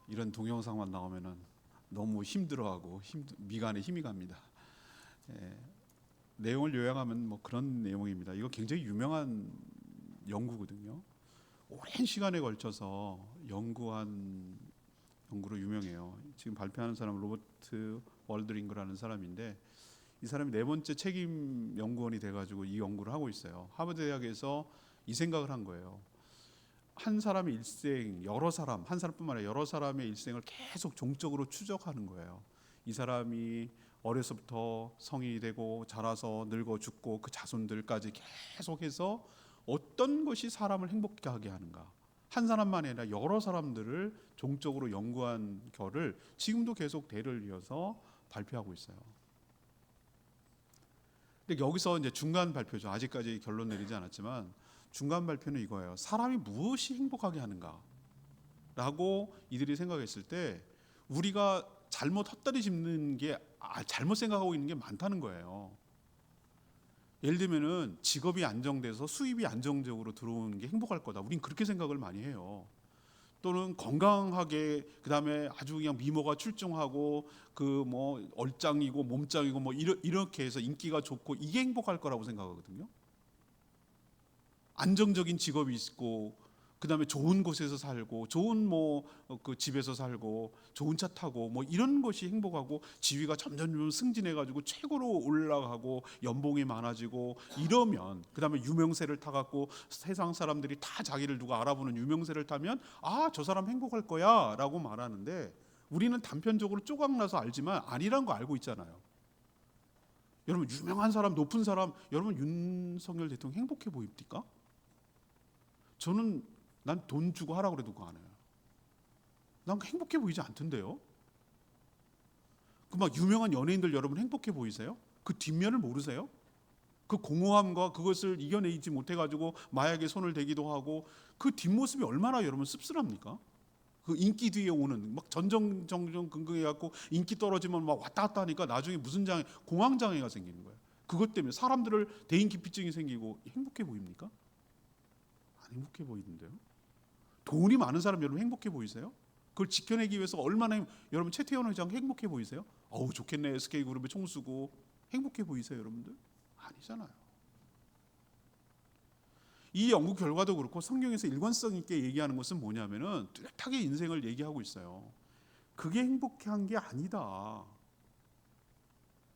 이런 동영상만 나오면은 너무 힘들어하고 미간에 힘이 갑니다. 예, 내용을 요약하면 뭐 그런 내용입니다. 이거 굉장히 유명한 연구거든요. 오랜 시간에 걸쳐서 연구한 연구로 유명해요. 지금 발표하는 사람은 로버트 월드링거라는 사람인데, 이 사람이 네 번째 책임 연구원이 돼가지고 이 연구를 하고 있어요. 하버드 대학에서 이 생각을 한 거예요. 한 사람의 일생, 여러 사람, 한 사람뿐만 아니라 여러 사람의 일생을 계속 종적으로 추적하는 거예요. 이 사람이 어려서부터 성인이 되고 자라서 늙어 죽고 그 자손들까지 계속해서 어떤 것이 사람을 행복하게 하게 하는가. 한 사람만이 아니라 여러 사람들을 종적으로 연구한 결을 지금도 계속 대를 이어서 발표하고 있어요. 근데 여기서 이제 중간 발표죠. 아직까지 결론 내리지 않았지만 중간 발표는 이거예요. 사람이 무엇이 행복하게 하는가? 라고 이들이 생각했을 때 우리가 잘못 헛다리 짚는 게 잘못 생각하고 있는 게 많다는 거예요. 예를 들면은 직업이 안정돼서 수입이 안정적으로 들어오는 게 행복할 거다. 우린 그렇게 생각을 많이 해요. 또는 건강하게, 그다음에 아주 그냥 미모가 출중하고 그 뭐 얼짱이고 몸짱이고 뭐 이렇게 해서 인기가 좋고 이게 행복할 거라고 생각하거든요. 안정적인 직업이 있고 그다음에 좋은 곳에서 살고 좋은 뭐 그 집에서 살고 좋은 차 타고 뭐 이런 것이 행복하고 지위가 점점 승진해 가지고 최고로 올라가고 연봉이 많아지고 이러면, 그다음에 유명세를 타 갖고 세상 사람들이 다 자기를 누가 알아보는 유명세를 타면 저 사람 행복할 거야라고 말하는데, 우리는 단편적으로 쪼각나서 알지만 아니란 거 알고 있잖아요. 여러분, 유명한 사람, 높은 사람, 여러분 윤석열 대통령 행복해 보입니까? 난 돈 주고 하라고 그래도 그거 안 해요. 난 행복해 보이지 않던데요. 그 막 유명한 연예인들 여러분 행복해 보이세요? 그 뒷면을 모르세요? 그 공허함과 그것을 이겨내지 못해가지고 마약에 손을 대기도 하고 그 뒷모습이 얼마나 여러분 씁쓸합니까? 그 인기 뒤에 오는 막 전전긍긍해갖고 인기 떨어지면 막 왔다 갔다 하니까 나중에 무슨 장애, 공황장애가 생기는 거예요. 그것 때문에 사람들을 대인기피증이 생기고 행복해 보입니까? 안 행복해 보이는데요. 돈이 많은 사람 여러분 행복해 보이세요? 그걸 지켜내기 위해서 얼마나 여러분 최태원 회장 행복해 보이세요? 어우 좋겠네, SK그룹의 총수고. 행복해 보이세요 여러분들? 아니잖아요. 이 연구 결과도 그렇고 성경에서 일관성 있게 얘기하는 것은 뭐냐면은 뚜렷하게 인생을 얘기하고 있어요. 그게 행복한 게 아니다.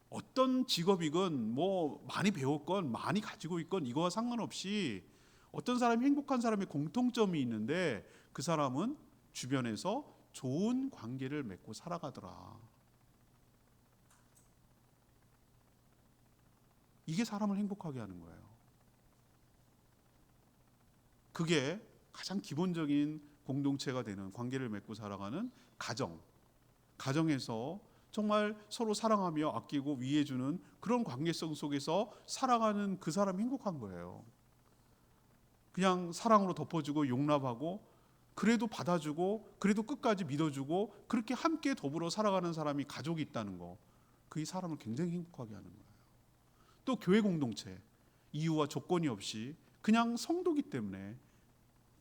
어떤 직업이건 뭐 많이 배웠건 많이 가지고 있건 이거와 상관없이 어떤 사람이 행복한 사람의 공통점이 있는데 그 사람은 주변에서 좋은 관계를 맺고 살아가더라. 이게 사람을 행복하게 하는 거예요. 그게 가장 기본적인 공동체가 되는, 관계를 맺고 살아가는 가정에서 정말 서로 사랑하며 아끼고 위해주는 그런 관계성 속에서 살아가는 그 사람이 행복한 거예요. 그냥 사랑으로 덮어주고 용납하고 그래도 받아주고 그래도 끝까지 믿어주고 그렇게 함께 더불어 살아가는 사람이 가족이 있다는 거, 그게 사람을 굉장히 행복하게 하는 거예요. 또 교회 공동체, 이유와 조건이 없이 그냥 성도기 때문에,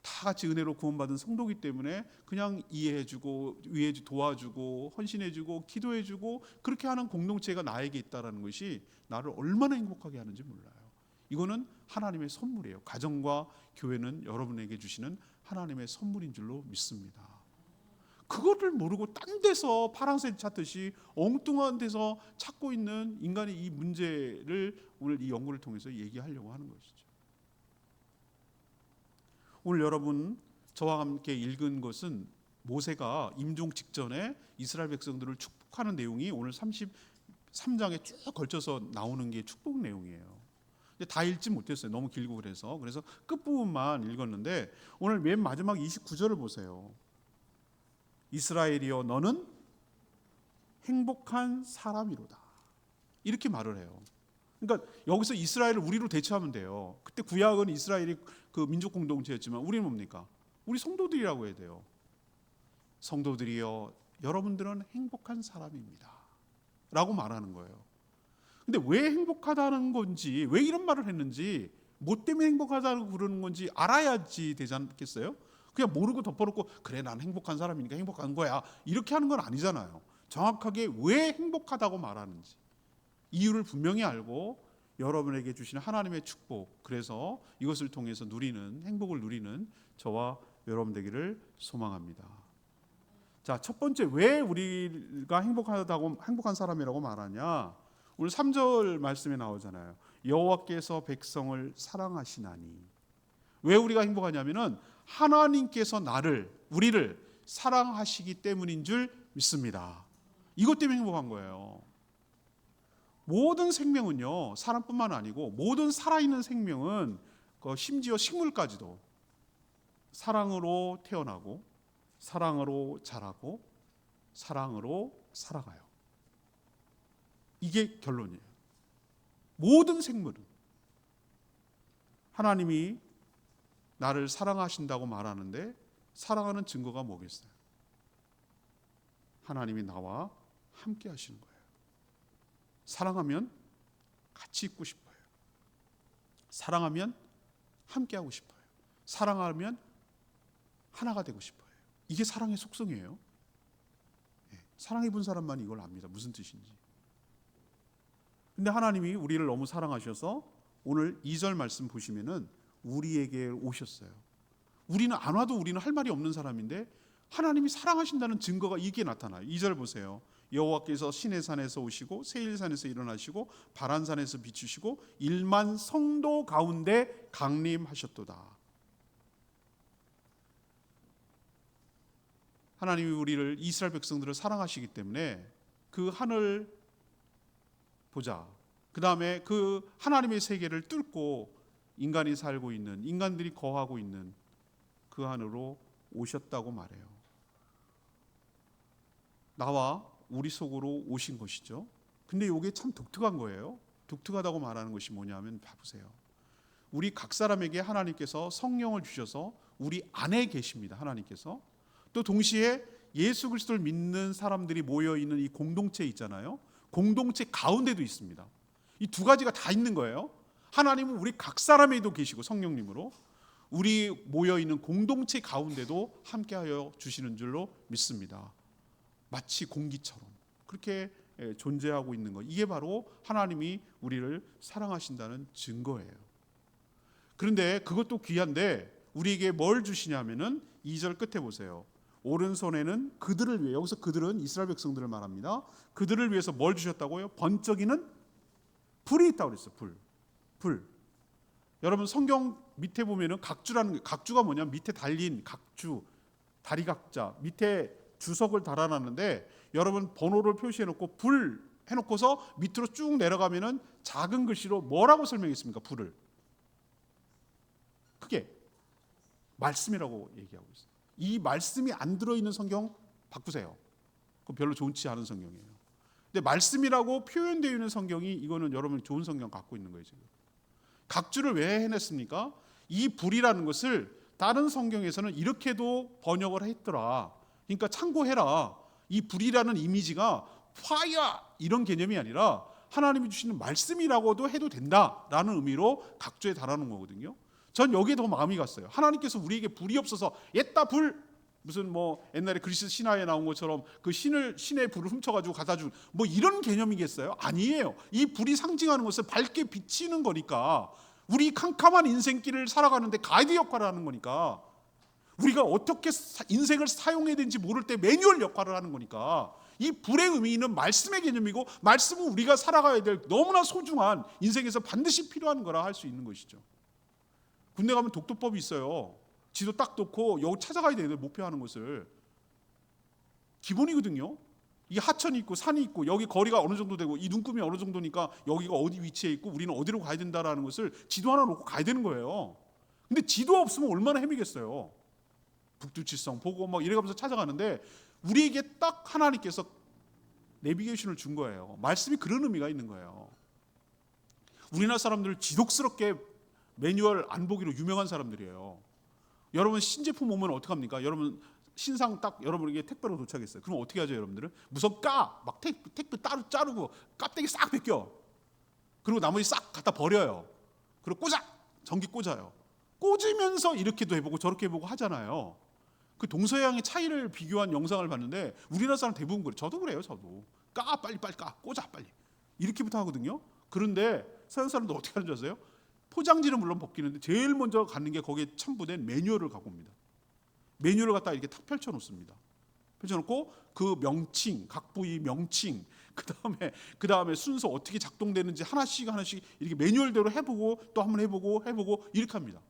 다 같이 은혜로 구원받은 성도기 때문에 그냥 이해해주고 도와주고 헌신해주고 기도해주고 그렇게 하는 공동체가 나에게 있다는 것이 나를 얼마나 행복하게 하는지 몰라요. 이거는 하나님의 선물이에요. 가정과 교회는 여러분에게 주시는 하나님의 선물인 줄로 믿습니다. 그거를 모르고 딴 데서 파란색 찾듯이 엉뚱한 데서 찾고 있는 인간의 이 문제를 오늘 이 연구를 통해서 얘기하려고 하는 것이죠. 오늘 여러분 저와 함께 읽은 것은 모세가 임종 직전에 이스라엘 백성들을 축복하는 내용이 오늘 33장에 쭉 걸쳐서 나오는 게 축복 내용이에요. 근데 다 읽지 못했어요. 너무 길고 그래서 끝부분만 읽었는데 오늘 맨 마지막 29절을 보세요. 이스라엘이여 너는 행복한 사람이로다. 이렇게 말을 해요. 그러니까 여기서 이스라엘을 우리로 대체하면 돼요. 그때 구약은 이스라엘이 그 민족 공동체였지만 우리는 뭡니까? 우리 성도들이라고 해야 돼요. 성도들이여 여러분들은 행복한 사람입니다 라고 말하는 거예요. 근데 왜 행복하다는 건지, 왜 이런 말을 했는지, 뭐 때문에 행복하다고 그러는 건지 알아야지 되지 않겠어요? 그냥 모르고 덮어놓고 그래 난 행복한 사람이니까 행복한 거야 이렇게 하는 건 아니잖아요. 정확하게 왜 행복하다고 말하는지 이유를 분명히 알고 여러분에게 주시는 하나님의 축복, 그래서 이것을 통해서 누리는, 행복을 누리는 저와 여러분 되기를 소망합니다. 자, 첫 번째, 왜 우리가 행복한 사람이라고 말하냐? 오늘 3절 말씀에 나오잖아요. 여호와께서 백성을 사랑하시나니. 왜 우리가 행복하냐면은 하나님께서 우리를 사랑하시기 때문인 줄 믿습니다. 이것 때문에 행복한 거예요. 모든 생명은요, 사람뿐만 아니고 모든 살아있는 생명은 심지어 식물까지도 사랑으로 태어나고 사랑으로 자라고 사랑으로 살아가요. 이게 결론이에요. 모든 생물은 하나님이 나를 사랑하신다고 말하는데 사랑하는 증거가 뭐겠어요? 하나님이 나와 함께 하시는 거예요. 사랑하면 같이 있고 싶어요. 사랑하면 함께 하고 싶어요. 사랑하면 하나가 되고 싶어요. 이게 사랑의 속성이에요. 사랑해 본 사람만 이걸 압니다. 무슨 뜻인지. 근데 하나님이 우리를 너무 사랑하셔서 오늘 2절 말씀 보시면은 우리에게 오셨어요. 우리는 안 와도 우리는 할 말이 없는 사람인데 하나님이 사랑하신다는 증거가 이게 나타나요. 2절 보세요. 여호와께서 시내산에서 오시고 세일산에서 일어나시고 바란산에서 비추시고 1만 성도 가운데 강림하셨도다. 하나님이 우리를, 이스라엘 백성들을 사랑하시기 때문에 그 하늘 보자, 그 다음에 그 하나님의 세계를 뚫고 인간이 살고 있는, 인간들이 거하고 있는 그 안으로 오셨다고 말해요. 나와 우리 속으로 오신 것이죠. 근데 이게 참 독특한 거예요. 독특하다고 말하는 것이 뭐냐면 봐보세요. 우리 각 사람에게 하나님께서 성령을 주셔서 우리 안에 계십니다. 하나님께서. 또 동시에 예수 그리스도를 믿는 사람들이 모여있는 이 공동체 있잖아요. 공동체 가운데도 있습니다. 이 두 가지가 다 있는 거예요. 하나님은 우리 각 사람에도 계시고 성령님으로 우리 모여있는 공동체 가운데도 함께하여 주시는 줄로 믿습니다. 마치 공기처럼 그렇게 존재하고 있는 것, 이게 바로 하나님이 우리를 사랑하신다는 증거예요. 그런데 그것도 귀한데 우리에게 뭘 주시냐면은 2절 끝에 보세요. 오른손에는 그들을 위해, 여기서 그들은 이스라엘 백성들을 말합니다. 그들을 위해서 뭘 주셨다고요? 번쩍이는 불이 있다고 그랬어요. 불. 여러분 성경 밑에 보면은 각주가 뭐냐면 밑에 달린 각주, 다리 각자 밑에 주석을 달아놨는데 여러분 번호를 표시해놓고 불 해놓고서 밑으로 쭉 내려가면은 작은 글씨로 뭐라고 설명했습니까? 불을 크게 말씀이라고 얘기하고 있어요. 이 말씀이 안 들어있는 성경 바꾸세요. 그건 별로 좋지 않은 성경이에요. 근데 말씀이라고 표현되어 있는 성경이, 이거는 여러분이 좋은 성경 갖고 있는 거예요. 지금 각주를 왜 해냈습니까? 이 불이라는 것을 다른 성경에서는 이렇게도 번역을 했더라. 그러니까 참고해라. 이 불이라는 이미지가 파이어 이런 개념이 아니라 하나님이 주시는 말씀이라고도 해도 된다라는 의미로 각주에 달아놓은 거거든요. 전 여기에 더 마음이 갔어요. 하나님께서 우리에게 불이 없어서 옛다 불, 무슨 뭐 옛날에 그리스 신화에 나온 것처럼 그 신의 불을 훔쳐가지고 갖다 준 뭐 이런 개념이겠어요? 아니에요. 이 불이 상징하는 것은 밝게 비치는 거니까, 우리 캄캄한 인생길을 살아가는데 가이드 역할을 하는 거니까, 우리가 어떻게 인생을 사용해야 되는지 모를 때 매뉴얼 역할을 하는 거니까, 이 불의 의미는 말씀의 개념이고 말씀은 우리가 살아가야 될 너무나 소중한, 인생에서 반드시 필요한 거라 할 수 있는 것이죠. 군대 가면 독도법이 있어요. 지도 딱 놓고 여기 찾아가야 돼요. 목표하는 곳을. 기본이거든요. 이 하천이 있고 산이 있고 여기 거리가 어느 정도 되고 이 눈금이 어느 정도니까 여기가 어디 위치에 있고 우리는 어디로 가야 된다라는 것을 지도 하나 놓고 가야 되는 거예요. 근데 지도 없으면 얼마나 헤매겠어요. 북두칠성 보고 막 이래가면서 찾아가는데 우리에게 딱 하나님께서 내비게이션을 준 거예요. 말씀이 그런 의미가 있는 거예요. 우리나라 사람들 지독스럽게 매뉴얼 안 보기로 유명한 사람들이에요. 여러분 신제품 오면 어떡합니까? 여러분 신상 딱 여러분에게 택배로 도착했어요. 그럼 어떻게 하죠, 여러분들은? 무슨 막 택배 따로 자르고 깍대기 싹 벗겨. 그리고 나머지 싹 갖다 버려요. 그리고 전기 꽂아요. 꽂으면서 이렇게도 해보고 저렇게 해보고 하잖아요. 그 동서양의 차이를 비교한 영상을 봤는데 우리나라 사람 대부분 그래요. 저도 그래요. 저도 빨리 꽂아 빨리 이렇게부터 하거든요. 그런데 서양 사람들 어떻게 하는 줄 아세요? 포장지는 물론 벗기는데 제일 먼저 가는 게 거기에 첨부된 매뉴얼을 갖고 옵니다. 매뉴얼을 갖다 이렇게 탁 펼쳐놓습니다. 펼쳐놓고 그 명칭, 각 부위 명칭, 그 다음에 순서 어떻게 작동되는지 하나씩 이렇게 매뉴얼대로 해보고 또 한번 해보고 이렇게 합니다.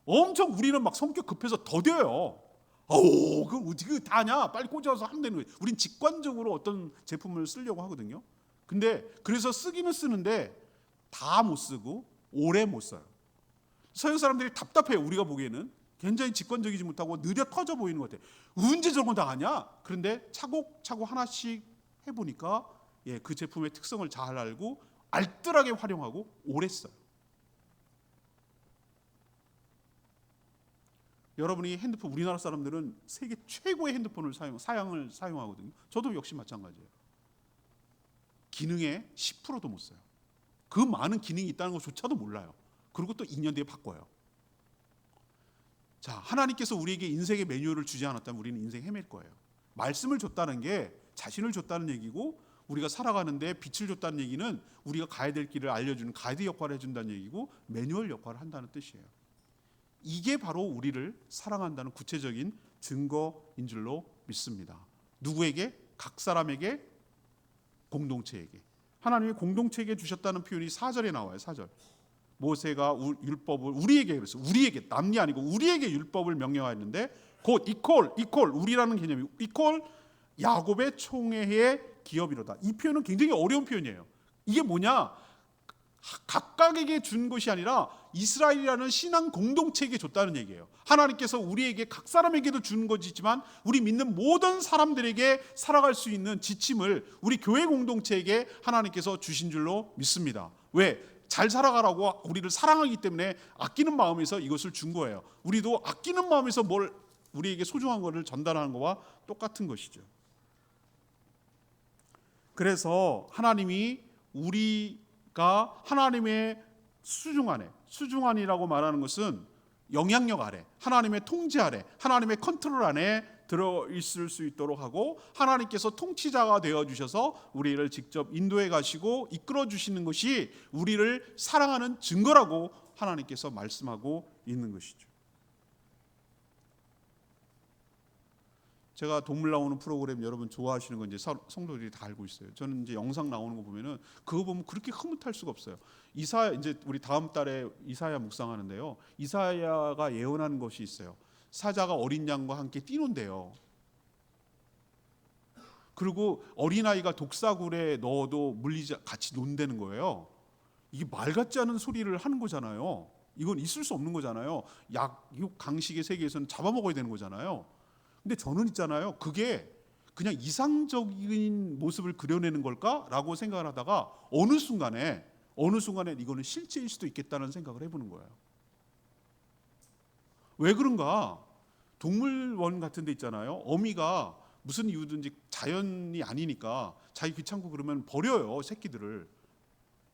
엄청 우리는 막 성격 급해서 더뎌요. 그거 어떻게 다 하냐? 빨리 꽂아서 하면 되는 거예요. 우린 직관적으로 어떤 제품을 쓰려고 하거든요. 근데 그래서 쓰기는 쓰는데 다 못 쓰고 오래 못 써요. 서양 사람들이 답답해요. 우리가 보기에는 굉장히 직관적이지 못하고 느려 터져 보이는 것 같아요. 언제 저런 거 다 하냐? 그런데 차곡차곡 하나씩 해보니까 그 제품의 특성을 잘 알고 알뜰하게 활용하고 오래 써요. 여러분이 핸드폰, 우리나라 사람들은 세계 최고의 핸드폰을 사용하거든요. 저도 역시 마찬가지예요. 기능의 10%도 못 써요. 그 많은 기능이 있다는 것조차도 몰라요. 그리고 또 2년 뒤에 바꿔요. 자, 하나님께서 우리에게 인생의 매뉴얼을 주지 않았다면 우리는 인생 헤맬 거예요. 말씀을 줬다는 게 자신을 줬다는 얘기고, 우리가 살아가는데 빛을 줬다는 얘기는 우리가 가야 될 길을 알려주는 가이드 역할을 해준다는 얘기고, 매뉴얼 역할을 한다는 뜻이에요. 이게 바로 우리를 사랑한다는 구체적인 증거인 줄로 믿습니다. 누구에게? 각 사람에게, 공동체에게. 하나님이 공동체에게 주셨다는 표현이 4절에 나와요. 4절. 모세가 율법을 우리에게 그랬어요. 우리에게, 남이 아니고 우리에게 율법을 명령하였는데, 곧 이퀄 우리라는 개념이 이퀄 야곱의 총회의 기업이로다. 이 표현은 굉장히 어려운 표현이에요. 이게 뭐냐? 각각에게 준 것이 아니라 이스라엘이라는 신앙 공동체에게 줬다는 얘기예요. 하나님께서 우리에게 각 사람에게도 준 것이지만 우리 믿는 모든 사람들에게 살아갈 수 있는 지침을 우리 교회 공동체에게 하나님께서 주신 줄로 믿습니다. 왜? 잘 살아가라고 우리를 사랑하기 때문에 아끼는 마음에서 이것을 준 거예요. 우리도 아끼는 마음에서 뭘 우리에게 소중한 것을 전달하는 것과 똑같은 것이죠. 그래서 하나님이 우리가 하나님의 수중 안이라고 말하는 것은 영향력 아래, 하나님의 통제 아래, 하나님의 컨트롤 안에 들어있을 수 있도록 하고, 하나님께서 통치자가 되어주셔서 우리를 직접 인도해 가시고 이끌어 주시는 것이 우리를 사랑하는 증거라고 하나님께서 말씀하고 있는 것이죠. 제가 동물 나오는 프로그램 여러분 좋아하시는 건 이제 성도들이 다 알고 있어요. 저는 이제 영상 나오는 거 보면은 그거 보면 그렇게 흐뭇할 수가 없어요. 이제 우리 다음 달에 이사야 묵상하는데요. 이사야가 예언하는 것이 있어요. 사자가 어린 양과 함께 뛰논대요. 그리고 어린아이가 독사굴에 넣어도 물리지 같이 논다는 거예요. 이게 말 같지 않은 소리를 하는 거잖아요. 이건 있을 수 없는 거잖아요. 육 강식의 세계에서는 잡아먹어야 되는 거잖아요. 근데 저는 있잖아요. 그게 그냥 이상적인 모습을 그려내는 걸까라고 생각을 하다가 어느 순간에 이거는 실제일 수도 있겠다는 생각을 해보는 거예요. 왜 그런가? 동물원 같은 데 있잖아요. 어미가 무슨 이유든지 자연이 아니니까 자기 귀찮고 그러면 버려요. 새끼들을.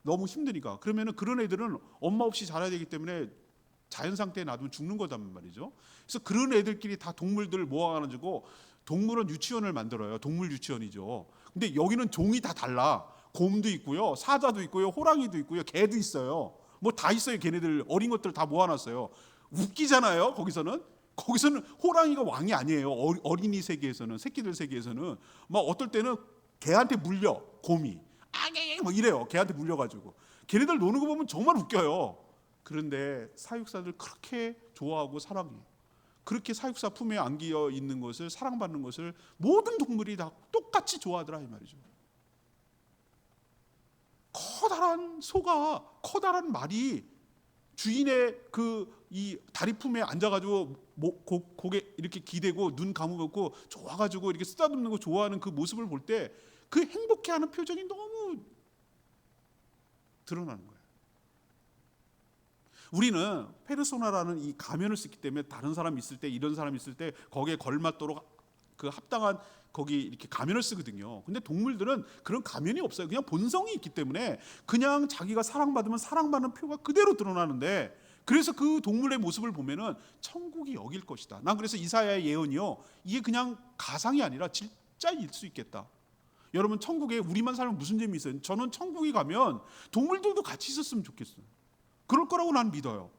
너무 힘드니까. 그러면은 그런 애들은 엄마 없이 자라야 되기 때문에 자연 상태에 놔두면 죽는 거단 말이죠. 그래서 그런 애들끼리 다 동물들을 모아가지고 동물원 유치원을 만들어요. 동물 유치원이죠. 근데 여기는 종이 다 달라. 곰도 있고요, 사자도 있고요, 호랑이도 있고요, 개도 있어요. 뭐 다 있어요. 걔네들 어린 것들 다 모아놨어요. 웃기잖아요. 거기서는 호랑이가 왕이 아니에요. 어린이 세계에서는, 새끼들 세계에서는 막 어떨 때는 개한테 물려, 곰이 뭐 이래요. 개한테 물려가지고 걔네들 노는 거 보면 정말 웃겨요. 그런데 사육사들 그렇게 좋아하고 사랑해. 그렇게 사육사 품에 안기어 있는 것을, 사랑받는 것을 모든 동물이 다 똑같이 좋아하더라 이 말이죠. 커다란 소가, 커다란 말이 주인의 이 다리 품에 앉아가지고 고개 이렇게 기대고 눈 감아놓고 좋아가지고 이렇게 쓰다듬는 거 좋아하는 그 모습을 볼 때 그 행복해하는 표정이 너무 드러나는 거예요. 우리는 페르소나라는 이 가면을 쓰기 때문에 다른 사람 있을 때, 이런 사람 있을 때 거기에 걸맞도록 그 합당한 거기 이렇게 가면을 쓰거든요. 근데 동물들은 그런 가면이 없어요. 그냥 본성이 있기 때문에 그냥 자기가 사랑받으면 사랑받는 표가 그대로 드러나는데, 그래서 그 동물의 모습을 보면은 천국이 여길 것이다. 난 그래서 이사야의 예언이요, 이게 그냥 가상이 아니라 진짜일 수 있겠다. 여러분, 천국에 우리만 살면 무슨 재미 있어요? 저는 천국에 가면 동물들도 같이 있었으면 좋겠어요. 그럴 거라고 난 믿어요.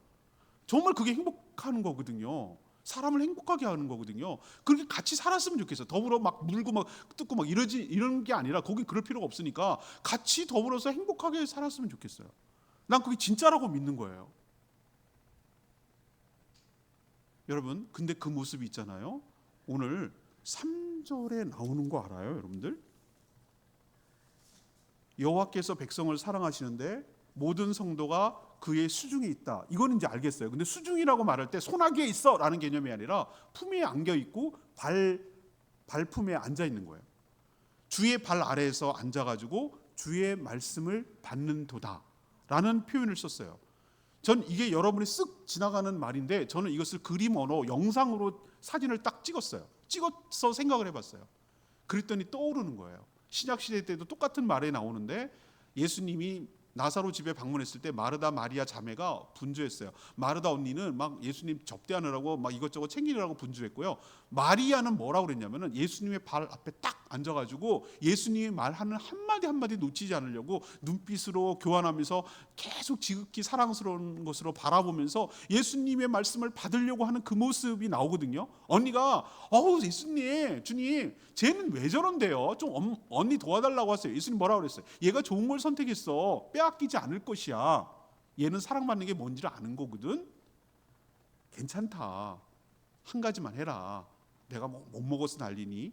정말 그게 행복한 거거든요. 사람을 행복하게 하는 거거든요. 그렇게 같이 살았으면 좋겠어요. 더불어 막 물고 막 뜯고 막 이런 게 아니라, 거긴 그럴 필요가 없으니까 같이 더불어서 행복하게 살았으면 좋겠어요. 난 그게 진짜라고 믿는 거예요. 여러분, 근데 그 모습이 있잖아요. 오늘 3절에 나오는 거 알아요, 여러분들? 여호와께서 백성을 사랑하시는데 모든 성도가 그의 수중에 있다. 이거는 이제 알겠어요. 근데 수중이라고 말할 때 소나기에 있어 라는 개념이 아니라 품에 안겨 있고 발품에 앉아 있는 거예요. 주의 발 아래에서 앉아가지고 주의 말씀을 받는도다 라는 표현을 썼어요. 전 이게 여러분이 쓱 지나가는 말인데, 저는 이것을 그림 언어, 영상으로 사진을 딱 찍어서 생각을 해봤어요. 그랬더니 떠오르는 거예요. 신약시대 때도 똑같은 말이 나오는데, 예수님이 나사로 집에 방문했을 때 마르다 마리아 자매가 분주했어요. 마르다 언니는 막 예수님 접대하느라고 막 이것저것 챙기느라고 분주했고요. 마리아는 뭐라고 그랬냐면은 예수님의 발 앞에 딱 앉아가지고 예수님이 말하는 한마디 한마디 놓치지 않으려고 눈빛으로 교환하면서 계속 지극히 사랑스러운 것으로 바라보면서 예수님의 말씀을 받으려고 하는 그 모습이 나오거든요. 언니가 예수님, 주님, 쟤는 왜 저런데요? 좀 언니 도와달라고 하세요. 예수님 뭐라고 그랬어요? 얘가 좋은 걸 선택했어. 빼앗기지 않을 것이야. 얘는 사랑받는 게 뭔지를 아는 거거든. 괜찮다. 한 가지만 해라. 내가 못 먹어서 난리니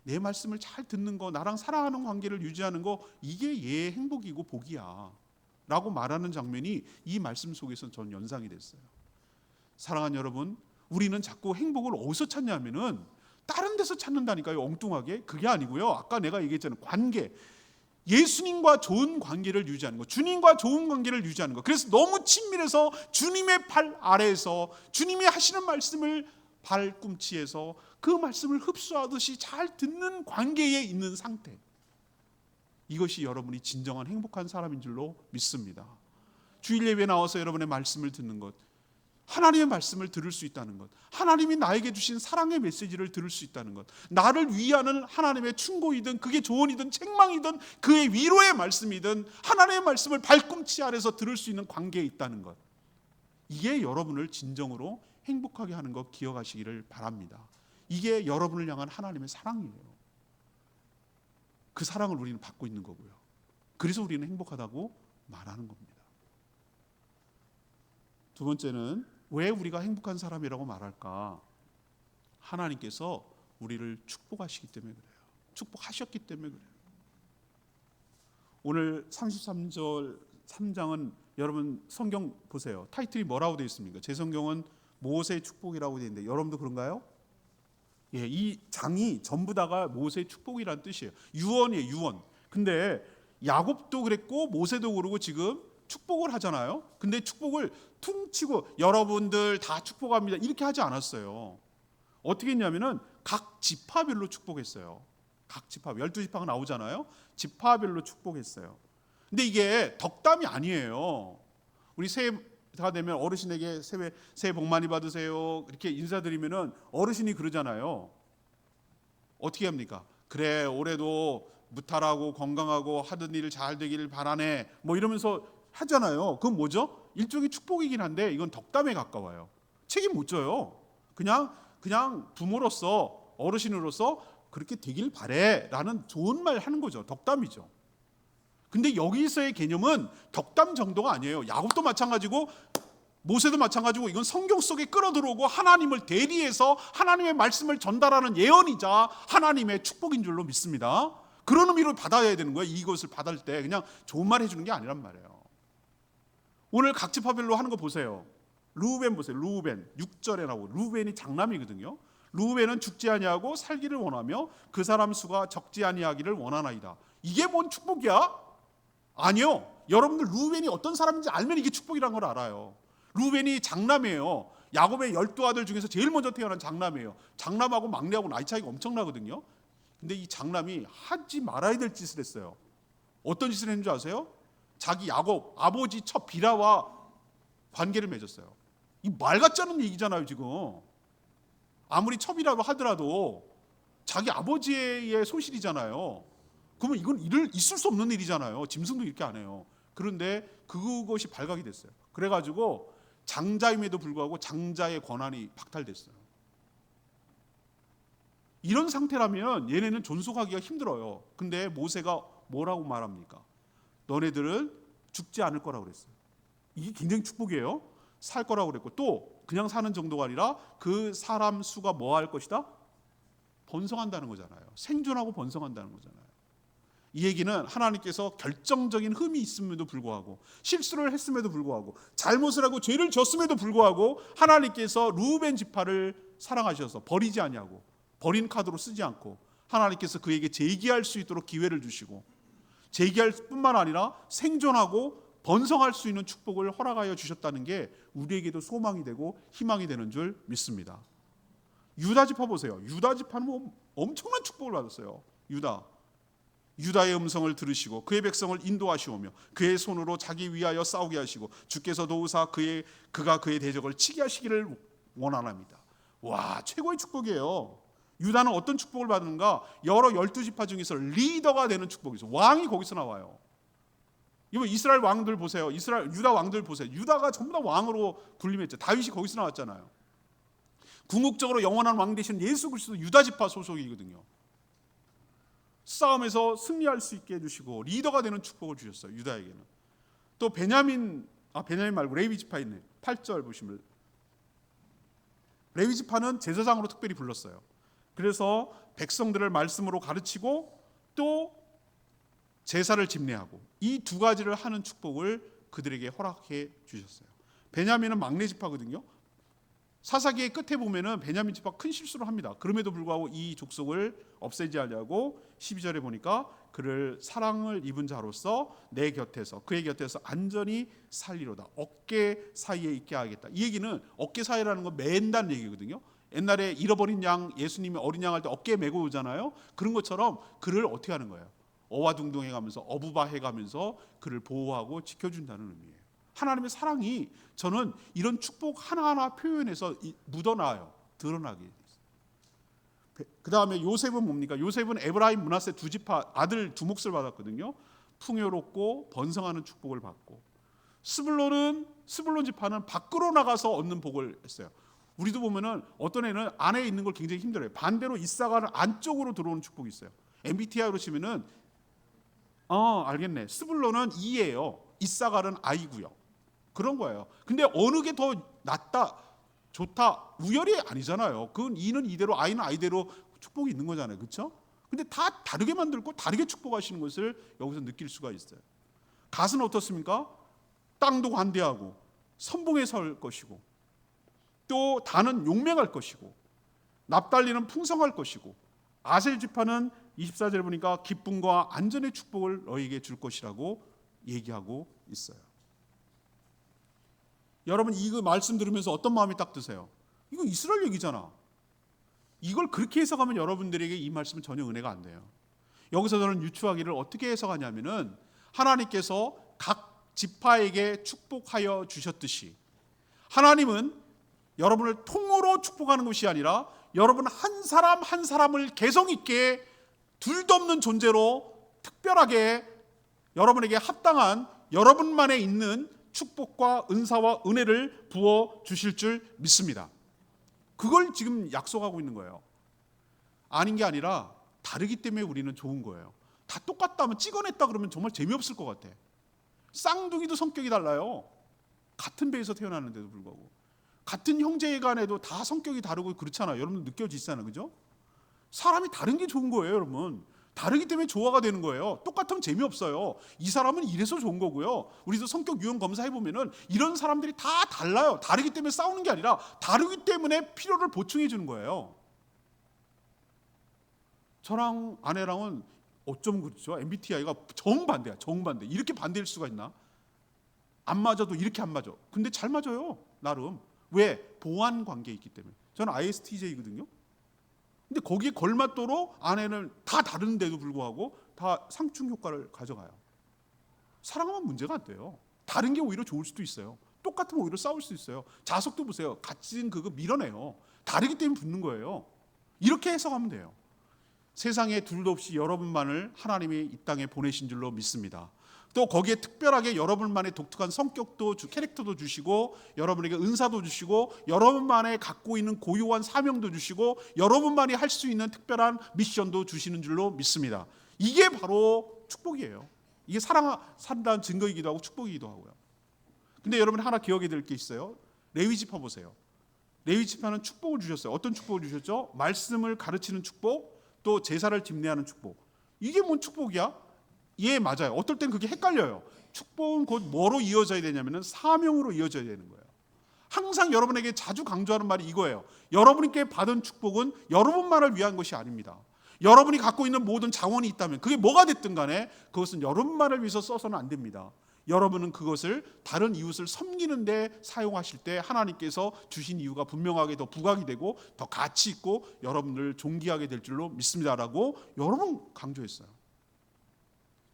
내 말씀을 잘 듣는 거, 나랑 사랑하는 관계를 유지하는 거, 이게 얘의 행복이고 복이야 라고 말하는 장면이 이 말씀 속에서 전 연상이 됐어요. 사랑하는 여러분, 우리는 자꾸 행복을 어디서 찾냐면은 다른 데서 찾는다니까요. 엉뚱하게. 그게 아니고요, 아까 내가 얘기했잖아요. 관계, 예수님과 좋은 관계를 유지하는 거, 주님과 좋은 관계를 유지하는 거. 그래서 너무 친밀해서 주님의 발 아래에서 주님이 하시는 말씀을 발꿈치에서 그 말씀을 흡수하듯이 잘 듣는 관계에 있는 상태, 이것이 여러분이 진정한 행복한 사람인 줄로 믿습니다. 주일 예배에 나와서 여러분의 말씀을 듣는 것, 하나님의 말씀을 들을 수 있다는 것, 하나님이 나에게 주신 사랑의 메시지를 들을 수 있다는 것, 나를 위하는 하나님의 충고이든 그게 조언이든 책망이든 그의 위로의 말씀이든 하나님의 말씀을 발꿈치 아래서 들을 수 있는 관계에 있다는 것, 이게 여러분을 진정으로 행복하게 하는 것 기억하시기를 바랍니다. 이게 여러분을 향한 하나님의 사랑이에요. 그 사랑을 우리는 받고 있는 거고요. 그래서 우리는 행복하다고 말하는 겁니다. 두 번째는 왜 우리가 행복한 사람이라고 말할까? 하나님께서 우리를 축복하시기 때문에 그래요. 축복하셨기 때문에 그래요. 오늘 33절 3장은 여러분 성경 보세요. 타이틀이 뭐라고 되어 있습니까? 제 성경은 모세의 축복이라고 되어 있는데 여러분도 그런가요? 예, 이 장이 전부 다가 모세의 축복이라는 뜻이에요. 유언이에요, 유언. 근데 야곱도 그랬고 모세도 그러고 지금 축복을 하잖아요. 근데 축복을 퉁치고 여러분들 다 축복합니다 이렇게 하지 않았어요. 어떻게 했냐면은 각 지파별로 축복했어요. 각 지파, 12지파가 나오잖아요. 지파별로 축복했어요. 근데 이게 덕담이 아니에요. 우리 새해가 되면 어르신에게 새해 복 많이 받으세요 이렇게 인사드리면은 어르신이 그러잖아요. 어떻게 합니까? 그래, 올해도 무탈하고 건강하고 하던 일 잘 되기를 바라네 뭐 이러면서 하잖아요. 그건 뭐죠? 일종의 축복이긴 한데 이건 덕담에 가까워요. 책임 못 져요. 그냥 부모로서, 어르신으로서 그렇게 되길 바래 라는 좋은 말 하는 거죠. 덕담이죠. 근데 여기서의 개념은 덕담 정도가 아니에요. 야곱도 마찬가지고 모세도 마찬가지고 이건 성경 속에 끌어들어오고 하나님을 대리해서 하나님의 말씀을 전달하는 예언이자 하나님의 축복인 줄로 믿습니다. 그런 의미로 받아야 되는 거예요. 이것을 받을 때 그냥 좋은 말 해주는 게 아니란 말이에요. 오늘 각 지파별로 하는 거 보세요. 르우벤 보세요. 르우벤 6절에 나오고, 르우벤이 장남이거든요. 르우벤은 죽지 아니하고 살기를 원하며 그 사람 수가 적지 아니하기를 원하나이다. 이게 뭔 축복이야? 아니요. 여러분들 르우벤이 어떤 사람인지 알면 이게 축복이란 걸 알아요. 르우벤이 장남이에요. 야곱의 12아들 중에서 제일 먼저 태어난 장남이에요. 장남하고 막내하고 나이 차이가 엄청나거든요. 근데 이 장남이 하지 말아야 될 짓을 했어요. 어떤 짓을 했는지 아세요? 자기 야곱 아버지 첫 비라와 관계를 맺었어요. 이 말 같지 않은 얘기잖아요, 지금. 아무리 첩이라고 하더라도 자기 아버지의 소실이잖아요. 그러면 이건 있을 수 없는 일이잖아요. 짐승도 이렇게 안 해요. 그런데 그것이 발각이 됐어요. 그래가지고 장자임에도 불구하고 장자의 권한이 박탈됐어요. 이런 상태라면 얘네는 존속하기가 힘들어요. 근데 모세가 뭐라고 말합니까? 너네들은 죽지 않을 거라고 그랬어요. 이게 굉장히 축복이에요. 살 거라고 그랬고, 또 그냥 사는 정도가 아니라 그 사람 수가 뭐 할 것이다? 번성한다는 거잖아요. 생존하고 번성한다는 거잖아요. 이 얘기는 하나님께서 결정적인 흠이 있음에도 불구하고, 실수를 했음에도 불구하고, 잘못을 하고 죄를 졌음에도 불구하고 하나님께서 루벤 지파를 사랑하셔서 버리지 아니하고 버린 카드로 쓰지 않고 하나님께서 그에게 재기할 수 있도록 기회를 주시고, 재기할 뿐만 아니라 생존하고 번성할 수 있는 축복을 허락하여 주셨다는 게 우리에게도 소망이 되고 희망이 되는 줄 믿습니다. 유다 지파 보세요. 유다 지파는 뭐 엄청난 축복을 받았어요. 유다의 음성을 들으시고 그의 백성을 인도하시오며 그의 손으로 자기 위하여 싸우게 하시고 주께서 도우사 그가 그의 대적을 치게 하시기를 원하나이다. 와, 최고의 축복이에요. 유다는 어떤 축복을 받는가? 여러 12지파 중에서 리더가 되는 축복이 있어요. 왕이 거기서 나와요. 이번 이스라엘 왕들 보세요. 유다 왕들 보세요. 유다가 전부 다 왕으로 군림했죠. 다윗이 거기서 나왔잖아요. 궁극적으로 영원한 왕 되신 예수 그리스도 유다 지파 소속이거든요. 싸움에서 승리할 수 있게 해주시고 리더가 되는 축복을 주셨어요. 유다에게는. 또 베냐민 말고 레위 지파 있네. 8절 보시면 레위 지파는 제사장으로 특별히 불렀어요. 그래서 백성들을 말씀으로 가르치고 또 제사를 집례하고 이 두 가지를 하는 축복을 그들에게 허락해 주셨어요. 베냐민은 막내 지파거든요. 사사기의 끝에 보면은 베냐민 지파 큰 실수를 합니다. 그럼에도 불구하고 이 족속을 없애지 하려고 12절에 보니까 그를 사랑을 입은 자로서 내 곁에서 그의 곁에서 안전히 살리로다. 어깨 사이에 있게 하겠다. 이 얘기는 어깨 사이라는 건 맨다는 얘기거든요. 옛날에 잃어버린 양 예수님이 어린 양 할 때 어깨에 메고 오잖아요. 그런 것처럼 그를 어떻게 하는 거예요? 어와둥둥해가면서 어부바해가면서 그를 보호하고 지켜준다는 의미예요. 하나님의 사랑이 저는 이런 축복 하나하나 표현해서 묻어나요. 드러나게 있어요. 그 다음에 요셉은 뭡니까? 요셉은 에브라임 므낫세 두 지파 아들 두 몫을 받았거든요. 풍요롭고 번성하는 축복을 받고, 스불론 지파는 밖으로 나가서 얻는 복을 했어요. 우리도 보면은 어떤 애는 안에 있는 걸 굉장히 힘들어요. 반대로 이사가는 안쪽으로 들어오는 축복이 있어요. MBTI로 치면은 알겠네. 스불론은 E예요. 이사가는 I고요. 그런 거예요. 근데 어느 게 더 낫다, 좋다, 우열이 아니잖아요. 그건 E는 E대로 I는 I대로 축복이 있는 거잖아요. 그렇죠? 근데 다 다르게 만들고 다르게 축복하시는 것을 여기서 느낄 수가 있어요. 갓은 어떻습니까? 땅도 관대하고 선봉에 설 것이고, 또 단은 용맹할 것이고, 납달리는 풍성할 것이고, 아셀 지파는 24절 보니까 기쁨과 안전의 축복을 너희에게 줄 것이라고 얘기하고 있어요. 여러분, 이 말씀 들으면서 어떤 마음이 딱 드세요? 이거 이스라엘 얘기잖아. 이걸 그렇게 해석하면 여러분들에게 이 말씀은 전혀 은혜가 안 돼요. 여기서 저는 유추하기를 어떻게 해석하냐면은 하나님께서 각 지파에게 축복하여 주셨듯이 하나님은 여러분을 통으로 축복하는 것이 아니라 여러분 한 사람 한 사람을 개성 있게 둘도 없는 존재로 특별하게 여러분에게 합당한 여러분만에 있는 축복과 은사와 은혜를 부어 주실 줄 믿습니다. 그걸 지금 약속하고 있는 거예요. 아닌 게 아니라 다르기 때문에 우리는 좋은 거예요. 다 똑같다 하면 찍어냈다 그러면 정말 재미없을 것 같아. 쌍둥이도 성격이 달라요. 같은 배에서 태어났는데도 불구하고. 같은 형제간에도 다 성격이 다르고 그렇잖아요. 여러분 느껴지시잖아요. 그죠? 사람이 다른 게 좋은 거예요, 여러분. 다르기 때문에 조화가 되는 거예요. 똑같으면 재미없어요. 이 사람은 이래서 좋은 거고요. 우리도 성격 유형 검사해보면은 이런 사람들이 다 달라요. 다르기 때문에 싸우는 게 아니라 다르기 때문에 필요를 보충해 주는 거예요. 저랑 아내랑은 어쩜 그렇죠? MBTI가 정반대야. 정반대. 이렇게 반대일 수가 있나? 안 맞아도 이렇게 안 맞아. 근데 잘 맞아요. 나름. 왜? 보완 관계에 있기 때문에. 저는 ISTJ거든요. 근데 거기에 걸맞도록 아내는 다 다른데도 불구하고 다 상충 효과를 가져가요. 사랑하면 문제가 안 돼요. 다른 게 오히려 좋을 수도 있어요. 똑같으면 오히려 싸울 수 있어요. 자석도 보세요. 같은 그거 밀어내요. 다르기 때문에 붙는 거예요. 이렇게 해석하면 돼요. 세상에 둘도 없이 여러분만을 하나님이 이 땅에 보내신 줄로 믿습니다. 또 거기에 특별하게 여러분만의 독특한 성격도 캐릭터도 주시고 여러분에게 은사도 주시고 여러분만의 갖고 있는 고유한 사명도 주시고 여러분만이 할 수 있는 특별한 미션도 주시는 줄로 믿습니다. 이게 바로 축복이에요. 이게 산다는 증거이기도 하고 축복이기도 하고요. 근데 여러분 하나 기억해야 될 게 있어요. 레위 지파 보세요. 레위 지파는 축복을 주셨어요. 어떤 축복을 주셨죠? 말씀을 가르치는 축복, 또 제사를 집례하는 축복. 이게 뭔 축복이야? 예, 맞아요. 어떨 땐 그게 헷갈려요. 축복은 곧 뭐로 이어져야 되냐면 사명으로 이어져야 되는 거예요. 항상 여러분에게 자주 강조하는 말이 이거예요. 여러분께 받은 축복은 여러분만을 위한 것이 아닙니다. 여러분이 갖고 있는 모든 자원이 있다면 그게 뭐가 됐든 간에 그것은 여러분만을 위해서 써서는 안 됩니다. 여러분은 그것을 다른 이웃을 섬기는 데 사용하실 때 하나님께서 주신 이유가 분명하게 더 부각이 되고 더 가치 있고 여러분을 존귀하게 될 줄로 믿습니다라고 여러 번 강조했어요.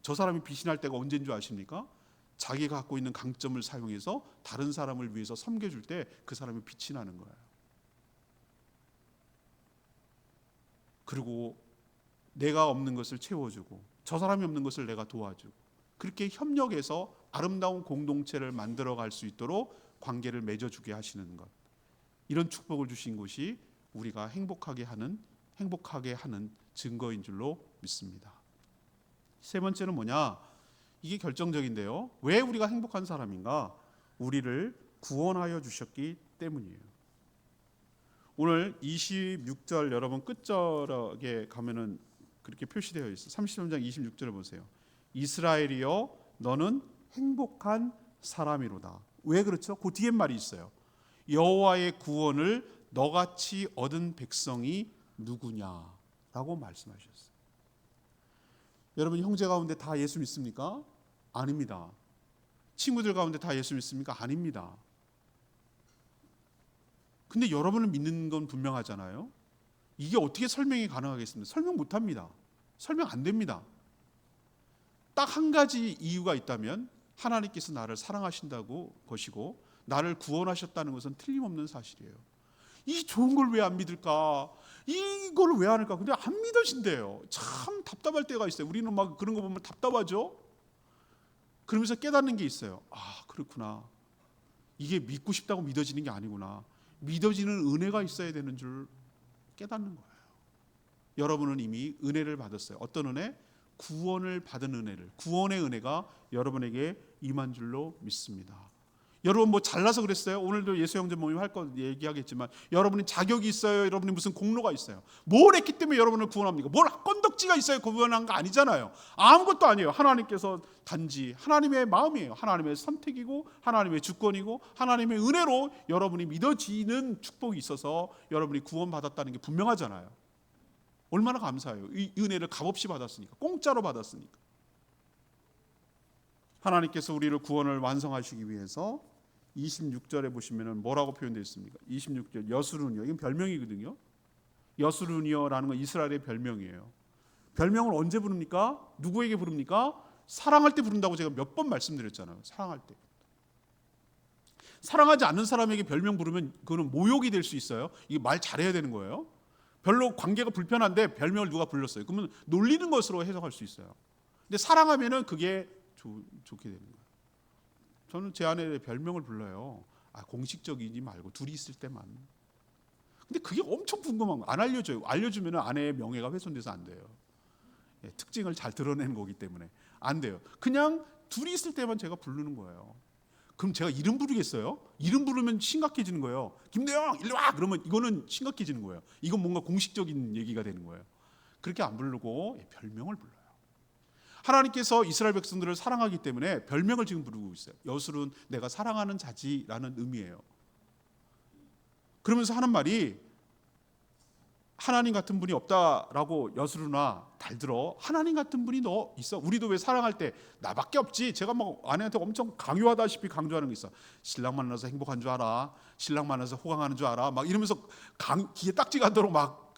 저 사람이 비신할 때가 언제인 줄 아십니까? 자기가 갖고 있는 강점을 사용해서 다른 사람을 위해서 섬겨줄 때 그 사람이 빛이 나는 거예요. 그리고 내가 없는 것을 채워주고 저 사람이 없는 것을 내가 도와주고 그렇게 협력해서 아름다운 공동체를 만들어갈 수 있도록 관계를 맺어주게 하시는 것. 이런 축복을 주신 것이 우리가 행복하게 하는 증거인 줄로 믿습니다. 세 번째는 뭐냐? 이게 결정적인데요. 왜 우리가 행복한 사람인가? 우리를 구원하여 주셨기 때문이에요. 오늘 26절 여러분 끝절에 가면은 그렇게 표시되어 있어요. 33장 26절을 보세요. 이스라엘이여 너는 행복한 사람이로다. 왜 그렇죠? 그 뒤에 말이 있어요. 여호와의 구원을 너같이 얻은 백성이 누구냐라고 말씀하셨어요. 여러분 형제 가운데 다 예수 믿습니까? 아닙니다. 친구들 가운데 다 예수 믿습니까? 아닙니다. 근데 여러분을 믿는 건 분명하잖아요. 이게 어떻게 설명이 가능하겠습니까? 설명 못합니다. 설명 안 됩니다. 딱 한 가지 이유가 있다면 하나님께서 나를 사랑하신다고 것이고 나를 구원하셨다는 것은 틀림없는 사실이에요. 이 좋은 걸 왜 안 믿을까? 이걸 왜 안 할까? 근데 안 믿으신대요. 참 답답할 때가 있어요. 우리는 막 그런 거 보면 답답하죠? 그러면서 깨닫는 게 있어요. 아, 그렇구나. 이게 믿고 싶다고 믿어지는 게 아니구나. 믿어지는 은혜가 있어야 되는 줄 깨닫는 거예요. 여러분은 이미 은혜를 받았어요. 어떤 은혜? 구원을 받은 은혜를. 구원의 은혜가 여러분에게 임한 줄로 믿습니다. 여러분 뭐 잘나서 그랬어요? 오늘도 예수 형제 모임 할 거 얘기하겠지만 여러분이 자격이 있어요? 여러분이 무슨 공로가 있어요? 뭘 했기 때문에 여러분을 구원합니까? 뭘 건덕지가 있어요? 구원한 거 아니잖아요. 아무것도 아니에요. 하나님께서 단지 하나님의 마음이에요. 하나님의 선택이고 하나님의 주권이고 하나님의 은혜로 여러분이 믿어지는 축복이 있어서 여러분이 구원받았다는 게 분명하잖아요. 얼마나 감사해요. 이 은혜를 값없이 받았으니까. 공짜로 받았으니까. 하나님께서 우리를 구원을 완성하시기 위해서 26절에 보시면 뭐라고 표현되어 있습니까? 26절 여수룬이요. 이건 별명이거든요. 여수룬이요라는 건 이스라엘의 별명이에요. 별명을 언제 부릅니까? 누구에게 부릅니까? 사랑할 때 부른다고 제가 몇 번 말씀드렸잖아요. 사랑할 때. 사랑하지 않는 사람에게 별명 부르면 그거는 모욕이 될 수 있어요. 이게 말 잘해야 되는 거예요. 별로 관계가 불편한데 별명을 누가 불렀어요. 그러면 놀리는 것으로 해석할 수 있어요. 근데 사랑하면은 그게 좋게 되는 거예요. 저는 제 아내의 별명을 불러요. 공식적이지 말고 둘이 있을 때만. 근데 그게 엄청 궁금한 거. 안 알려줘요. 알려주면 아내의 명예가 훼손돼서 안 돼요. 특징을 잘 드러내는 거기 때문에 안 돼요. 그냥 둘이 있을 때만 제가 부르는 거예요. 그럼 제가 이름 부르겠어요? 이름 부르면 심각해지는 거예요. 김대영 일로 와! 그러면 이거는 심각해지는 거예요. 이건 뭔가 공식적인 얘기가 되는 거예요. 그렇게 안 부르고 별명을 불러요. 하나님께서 이스라엘 백성들을 사랑하기 때문에 별명을 지금 부르고 있어요. 여술은 내가 사랑하는 자지라는 의미예요. 그러면서 하는 말이 하나님 같은 분이 없다라고 여수르나 달들어. 하나님 같은 분이 너 있어. 우리도 왜 사랑할 때 나밖에 없지. 제가 막 아내한테 엄청 강요하다시피 강조하는 게 있어. 신랑 만나서 행복한 줄 알아. 신랑 만나서 호강하는 줄 알아. 막 이러면서 귀에 딱지 가도록 막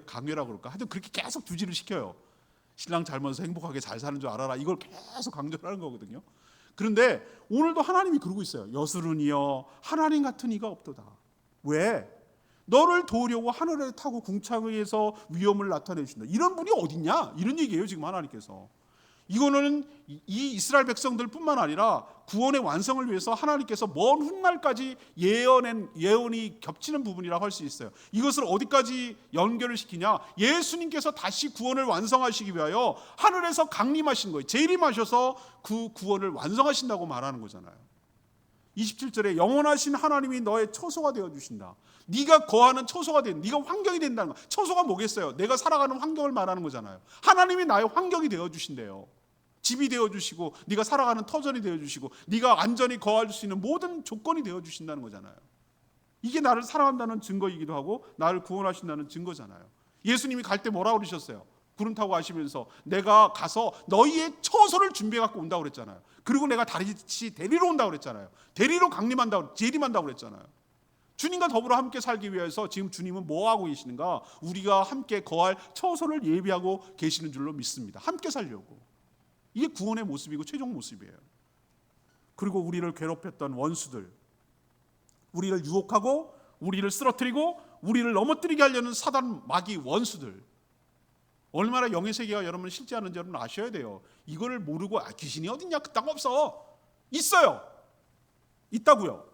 강요라고 그럴까. 하여튼 그렇게 계속 주지를 시켜요. 신랑 잘 만나서 행복하게 잘 사는 줄 알아라. 이걸 계속 강조를 하는 거거든요. 그런데 오늘도 하나님이 그러고 있어요. 여수르니여 하나님 같은 이가 없도다. 왜? 너를 도우려고 하늘에 타고 궁창에서 위엄을 나타내신다. 이런 분이 어딨냐? 이런 얘기예요 지금 하나님께서. 이거는 이 이스라엘 백성들뿐만 아니라 구원의 완성을 위해서 하나님께서 먼 훗날까지 예언이 겹치는 부분이라고 할 수 있어요. 이것을 어디까지 연결을 시키냐? 예수님께서 다시 구원을 완성하시기 위하여 하늘에서 강림하신 거예요. 재림하셔서 그 구원을 완성하신다고 말하는 거잖아요. 27절에 영원하신 하나님이 너의 처소가 되어주신다. 네가 거하는 처소가 네가 환경이 된다는 거. 처소가 뭐겠어요? 내가 살아가는 환경을 말하는 거잖아요. 하나님이 나의 환경이 되어주신대요. 집이 되어주시고 네가 살아가는 터전이 되어주시고 네가 안전히 거할 수 있는 모든 조건이 되어주신다는 거잖아요. 이게 나를 사랑한다는 증거이기도 하고 나를 구원하신다는 증거잖아요. 예수님이 갈 때 뭐라고 그러셨어요? 구름 타고 가시면서 내가 가서 너희의 처소를 준비해 갖고 온다고 그랬잖아요. 그리고 내가 다시 데리러 온다고 그랬잖아요. 데리러 강림한다고, 재림한다고 그랬잖아요. 주님과 더불어 함께 살기 위해서 지금 주님은 뭐 하고 계시는가? 우리가 함께 거할 처소를 예비하고 계시는 줄로 믿습니다. 함께 살려고. 이게 구원의 모습이고 최종 모습이에요. 그리고 우리를 괴롭혔던 원수들, 우리를 유혹하고 우리를 쓰러뜨리고 우리를 넘어뜨리게 하려는 사단 마귀 원수들, 얼마나 영의 세계가 여러분을 실제하는지 여러분 아셔야 돼요. 이거를 모르고 귀신이 어딨냐? 그딴 거 없어. 있어요. 있다고요.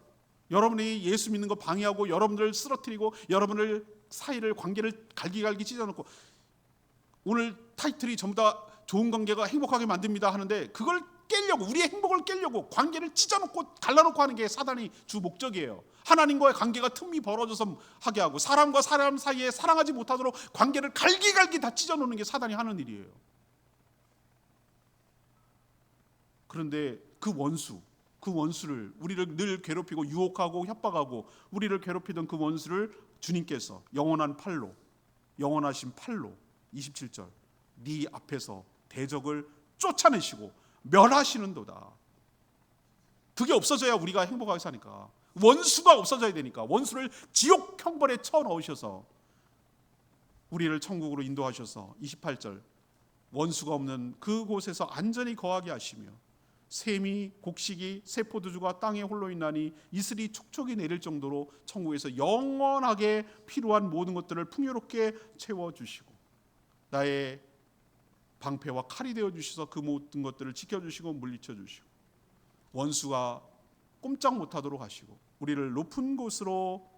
여러분이 예수 믿는 거 방해하고 여러분들을 쓰러뜨리고 여러분을 사이를 관계를 갈기갈기 찢어놓고 오늘 타이틀이 전부 다 좋은 관계가 행복하게 만듭니다 하는데 그걸 깨려고 우리의 행복을 깨려고 관계를 찢어놓고 갈라놓고 하는 게 사단이 주 목적이에요. 하나님과의 관계가 틈이 벌어져서 하게 하고 사람과 사람 사이에 사랑하지 못하도록 관계를 갈기갈기 다 찢어놓는 게 사단이 하는 일이에요. 그런데 그 원수를 우리를 늘 괴롭히고 유혹하고 협박하고 우리를 괴롭히던 그 원수를 주님께서 영원하신 팔로 27절 네 앞에서 대적을 쫓아내시고 멸하시는도다. 그게 없어져야 우리가 행복하게 사니까. 원수가 없어져야 되니까. 원수를 지옥 형벌에 쳐넣으셔서 우리를 천국으로 인도하셔서 28절 원수가 없는 그곳에서 안전히 거하게 하시며 샘이 곡식이 새 포도주가 땅에 홀로 있나니 이슬이 촉촉이 내릴 정도로 천국에서 영원하게 필요한 모든 것들을 풍요롭게 채워주시고 나의 방패와 칼이 되어주셔서 그 모든 것들을 지켜주시고 물리쳐주시고 원수가 꼼짝 못하도록 하시고 우리를 높은 곳으로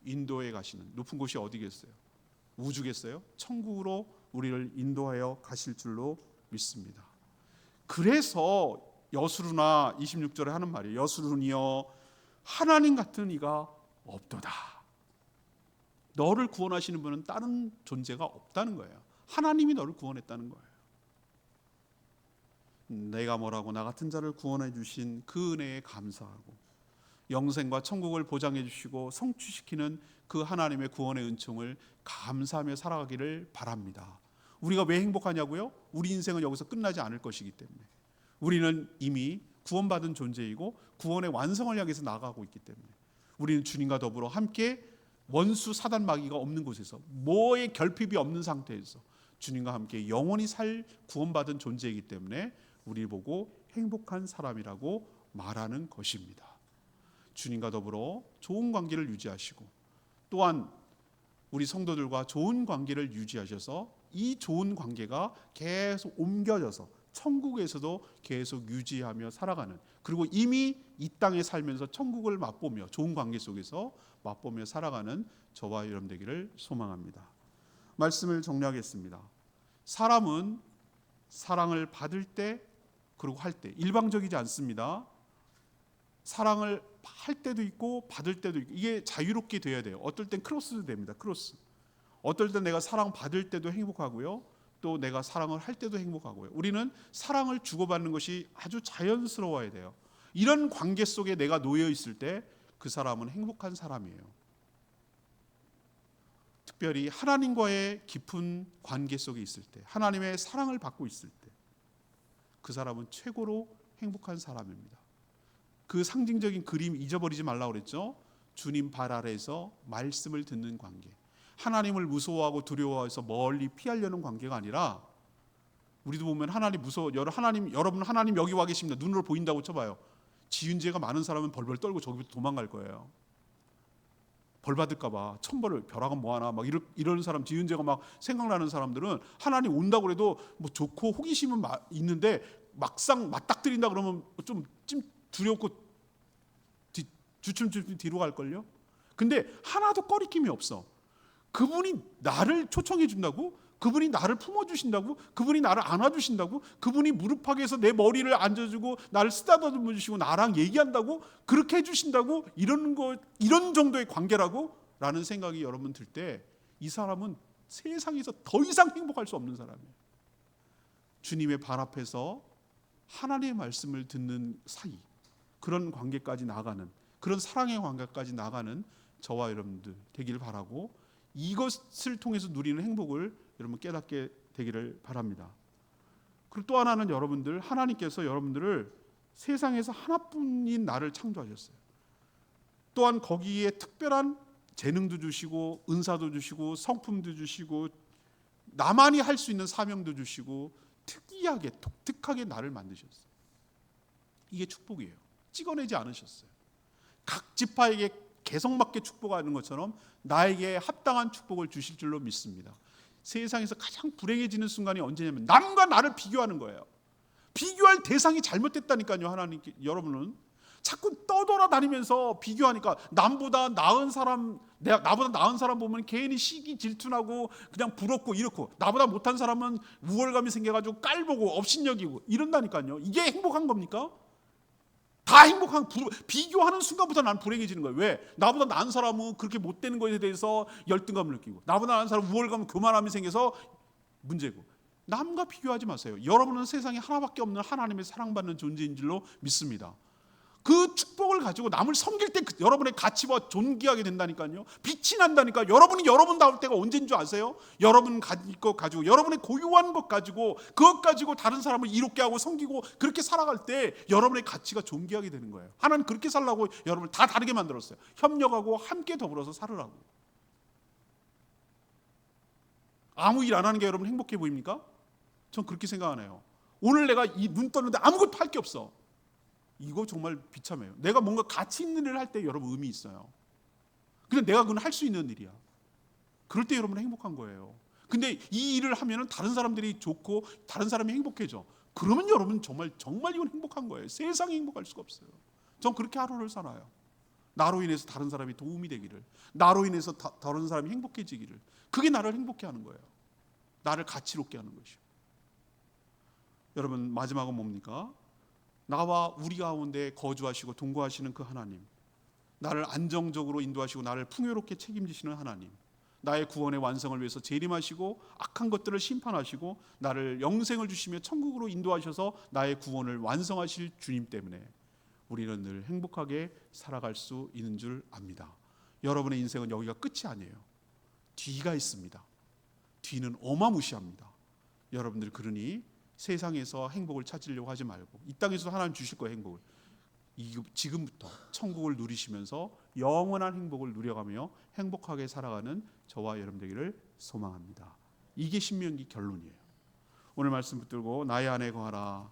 인도해 가시는 높은 곳이 어디겠어요? 우주겠어요? 천국으로 우리를 인도하여 가실 줄로 믿습니다. 그래서 여수르나 26절에 하는 말이에요. 여수르니여 하나님 같은 이가 없도다. 너를 구원하시는 분은 다른 존재가 없다는 거예요. 하나님이 너를 구원했다는 거예요. 내가 뭐라고 나 같은 자를 구원해 주신 그 은혜에 감사하고 영생과 천국을 보장해 주시고 성취시키는 그 하나님의 구원의 은총을 감사하며 살아가기를 바랍니다. 우리가 왜 행복하냐고요? 우리 인생은 여기서 끝나지 않을 것이기 때문에 우리는 이미 구원받은 존재이고 구원의 완성을 향해서 나아가고 있기 때문에 우리는 주님과 더불어 함께 원수 사단 마귀가 없는 곳에서 뭐의 결핍이 없는 상태에서 주님과 함께 영원히 살 구원받은 존재이기 때문에 우리 보고 행복한 사람이라고 말하는 것입니다. 주님과 더불어 좋은 관계를 유지하시고 또한 우리 성도들과 좋은 관계를 유지하셔서 이 좋은 관계가 계속 옮겨져서 천국에서도 계속 유지하며 살아가는 그리고 이미 이 땅에 살면서 천국을 맛보며 좋은 관계 속에서 맛보며 살아가는 저와 여러분 되기를 소망합니다. 말씀을 정리하겠습니다. 사람은 사랑을 받을 때 그리고 할 때 일방적이지 않습니다. 사랑을 할 때도 있고 받을 때도 있고 이게 자유롭게 돼야 돼요. 어떨 땐 크로스도 됩니다. 크로스. 어떨 땐 내가 사랑 받을 때도 행복하고요. 또 내가 사랑을 할 때도 행복하고요. 우리는 사랑을 주고받는 것이 아주 자연스러워야 돼요. 이런 관계 속에 내가 놓여 있을 때 그 사람은 행복한 사람이에요. 특별히 하나님과의 깊은 관계 속에 있을 때 하나님의 사랑을 받고 있을 때 그 사람은 최고로 행복한 사람입니다. 그 상징적인 그림 잊어버리지 말라고 그랬죠. 주님 발 아래에서 말씀을 듣는 관계. 하나님을 무서워하고 두려워해서 멀리 피하려는 관계가 아니라 우리도 보면 하나님 무서워. 여러분 하나님 여기 와 계십니다. 눈으로 보인다고 쳐봐요. 지은 죄가 많은 사람은 벌벌 떨고 저기부터 도망갈 거예요. 벌 받을까봐 천벌을 벼락은 뭐하나 막 이런 사람, 지은 죄가 막 생각나는 사람들은 하나님 온다고 해도 뭐 좋고 호기심은 있는데 막상 맞닥뜨린다 그러면 좀 두렵고 주춤주춤 뒤로 갈걸요. 근데 하나도 꺼리낌이 없어. 그분이 나를 초청해 준다고, 그분이 나를 품어주신다고, 그분이 나를 안아주신다고, 그분이 무릎팍에서 내 머리를 앉아주고 나를 쓰다듬어 주시고 나랑 얘기한다고, 그렇게 해주신다고, 이런 정도의 관계라고 라는 생각이 여러분 들 때 이 사람은 세상에서 더 이상 행복할 수 없는 사람이에요. 주님의 발 앞에서 하나님의 말씀을 듣는 사이, 그런 관계까지 나가는, 그런 사랑의 관계까지 나가는 저와 여러분들 되기를 바라고, 이것을 통해서 누리는 행복을 여러분 깨닫게 되기를 바랍니다. 그리고 또 하나는 여러분들, 하나님께서 여러분들을 세상에서 하나뿐인 나를 창조하셨어요. 또한 거기에 특별한 재능도 주시고 은사도 주시고 성품도 주시고 나만이 할 수 있는 사명도 주시고 특이하게 독특하게 나를 만드셨어요. 이게 축복이에요. 찍어내지 않으셨어요. 각 지파에게 개성맞게 축복하는 것처럼 나에게 합당한 축복을 주실 줄로 믿습니다. 세상에서 가장 불행해지는 순간이 언제냐면 남과 나를 비교하는 거예요. 비교할 대상이 잘못됐다니까요. 여러분은 자꾸 떠돌아다니면서 비교하니까 나보다 나은 사람 보면 괜히 시기 질투나고 그냥 부럽고 이렇고, 나보다 못한 사람은 우월감이 생겨가지고 깔보고 업신여기고 이런다니까요. 이게 행복한 겁니까? 다 비교하는 순간부터 난 불행해지는 거예요. 왜? 나보다 나은 사람은 그렇게 못되는 것에 대해서 열등감을 느끼고, 나보다 나은 사람은 우월감, 교만함이 생겨서 문제고. 남과 비교하지 마세요. 여러분은 세상에 하나밖에 없는 하나님의 사랑받는 존재인 줄로 믿습니다. 그 축복을 가지고 남을 섬길 때 여러분의 가치와 존귀하게 된다니까요. 빛이 난다니까. 여러분이 여러분다울 때가 언제인 줄 아세요? 여러분 것 가지고, 여러분의 고유한 것 가지고, 그것 가지고 다른 사람을 이롭게 하고 섬기고 그렇게 살아갈 때 여러분의 가치가 존귀하게 되는 거예요. 하나님 그렇게 살라고 여러분을 다 다르게 만들었어요. 협력하고 함께 더불어서 살으라고. 아무 일 안 하는 게 여러분 행복해 보입니까? 전 그렇게 생각하네요. 오늘 내가 이 눈 떴는데 아무것도 할 게 없어. 이거 정말 비참해요. 내가 뭔가 가치 있는 일을 할 때 여러분 의미 있어요. 근데 내가 그건 할 수 있는 일이야. 그럴 때 여러분은 행복한 거예요. 근데 이 일을 하면은 다른 사람들이 좋고 다른 사람이 행복해져. 그러면 여러분 정말 이건 행복한 거예요. 세상에 행복할 수가 없어요. 전 그렇게 하루를 살아요. 나로 인해서 다른 사람이 도움이 되기를, 나로 인해서 다른 사람이 행복해지기를, 그게 나를 행복해 하는 거예요. 나를 가치롭게 하는 것이요. 여러분 마지막은 뭡니까? 나와 우리 가운데 거주하시고 동거하시는 그 하나님, 나를 안정적으로 인도하시고 나를 풍요롭게 책임지시는 하나님, 나의 구원의 완성을 위해서 재림하시고 악한 것들을 심판하시고 나를 영생을 주시며 천국으로 인도하셔서 나의 구원을 완성하실 주님 때문에 우리는 늘 행복하게 살아갈 수 있는 줄 압니다. 여러분의 인생은 여기가 끝이 아니에요. 뒤가 있습니다. 뒤는 어마무시합니다. 여러분들 그러니 세상에서 행복을 찾으려고 하지 말고 이 땅에서 하나님 주실 거예요. 행복을 지금부터 천국을 누리시면서 영원한 행복을 누려가며 행복하게 살아가는 저와 여러분 되기를 소망합니다. 이게 신명기 결론이에요. 오늘 말씀 붙들고 나의 안에 거하라,